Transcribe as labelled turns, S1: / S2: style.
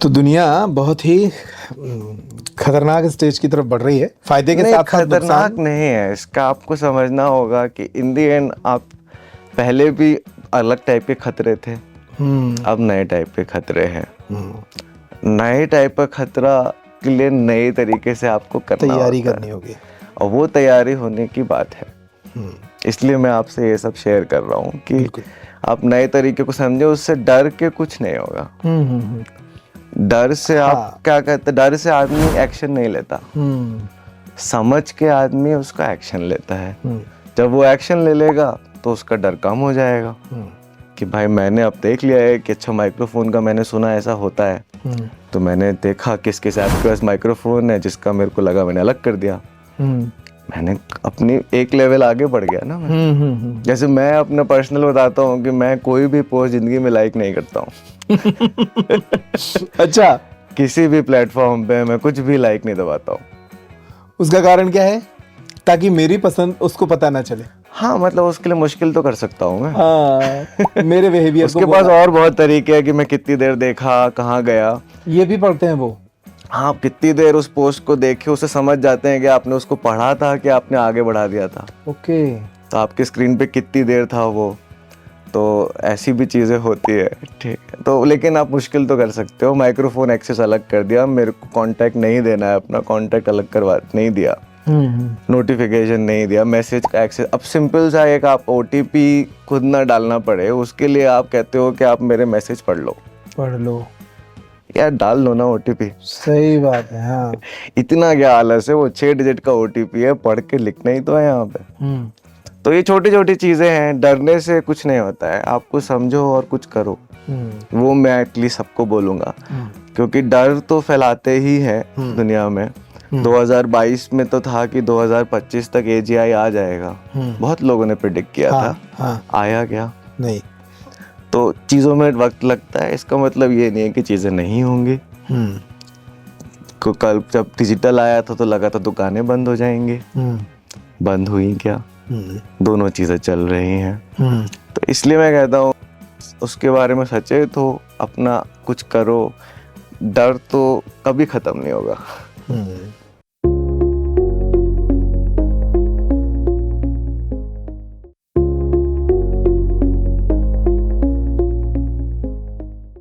S1: तो दुनिया बहुत ही खतरनाक स्टेज की तरफ बढ़ रही है, फायदे के
S2: नहीं,
S1: साथ साथ
S2: खतरनाक
S1: नुकसान।
S2: नहीं है इसका। आपको समझना होगा कि इन दी एंड आप पहले भी अलग टाइप के खतरे थे, अब नए टाइप के खतरे हैं। नए टाइप का खतरा के लिए नए तरीके से आपको करना
S1: तैयारी
S2: होता
S1: करनी
S2: है,
S1: होगी।
S2: और वो तैयारी होने की बात है। इसलिए मैं आपसे ये सब शेयर कर रहा हूँ कि
S1: बिल्कुल।
S2: आप नए तरीके को समझे, उससे डर के कुछ नहीं होगा। डर से आप
S1: हाँ।
S2: क्या कहते हैं, डर से आदमी एक्शन नहीं लेता, समझ के आदमी उसका एक्शन लेता है। जब वो एक्शन ले लेगा तो उसका डर कम हो जाएगा कि भाई मैंने अब देख लिया है कि अच्छा माइक्रोफोन का मैंने सुना ऐसा होता है, तो मैंने देखा किसके साथ के पास माइक्रोफोन है, जिसका मेरे को लगा मैंने अलग कर दिया। मैंने अपनी एक लेवल आगे बढ़ गया ना मैं। जैसे मैं अपना पर्सनल बताता हूँ कि मैं कोई भी पोस्ट जिंदगी में लाइक नहीं करता हूँ।
S1: अच्छा,
S2: किसी भी प्लेटफॉर्म पे मैं कुछ भी लाइक नहीं दबाता हूँ।
S1: उसका कारण क्या है? ताकि मेरी पसंद उसको पता ना चले।
S2: हाँ, मतलब उसके लिए मुश्किल तो कर सकता हूँ मैं।
S1: हाँ, मेरे बिहेवियर
S2: उसके पास और बहुत तरीके हैं कि मैं कितनी देर देखा, कहाँ गया,
S1: ये भी पढ़ते हैं वो।
S2: हाँ, कितनी देर उस पोस्ट को देखे, उसे समझ जाते हैं कि आपने उसको पढ़ा था कि आपने आगे बढ़ा दिया था।
S1: ओके।
S2: तो आपकी स्क्रीन पे कितनी देर था वो, तो ऐसी भी चीज़ें होती है। ठीक है, तो लेकिन आप मुश्किल तो कर सकते हो। माइक्रोफोन एक्सेस अलग कर दिया, मेरे को कांटेक्ट नहीं देना है, अपना कांटेक्ट अलग करवा नहीं दिया, नोटिफिकेशन नहीं दिया, मैसेज का एक्सेस। अब सिंपल सा एक आप ओटीपी खुद ना डालना पड़े, उसके लिए आप कहते हो कि आप मेरे मैसेज पढ़ लो। यार डाल लो ना ओटीपी।
S1: सही बात है। हाँ।
S2: इतना क्या आलस है, वो 6 डिजिट का ओटीपी है, पढ़ के लिखना ही तो है यहाँ पे। तो ये छोटी छोटी चीजें हैं, डरने से कुछ नहीं होता है, आपको समझो और कुछ करो। वो मैं एटलीस्ट सबको बोलूंगा, क्योंकि डर तो फैलाते ही है दुनिया में। 2022 में तो था कि 2025 तक एजीआई आ जाएगा, बहुत लोगों ने प्रिडिक्ट किया था। आया क्या?
S1: नहीं।
S2: तो चीज़ों में वक्त लगता है, इसका मतलब ये नहीं है कि चीज़ें नहीं होंगी। कल जब डिजिटल आया था तो लगा था दुकानें बंद हो जाएंगी, बंद हुई क्या? दोनों चीज़ें चल रही हैं। तो इसलिए मैं कहता हूँ उसके बारे में सचेत हो, अपना कुछ करो, डर तो कभी ख़त्म नहीं होगा।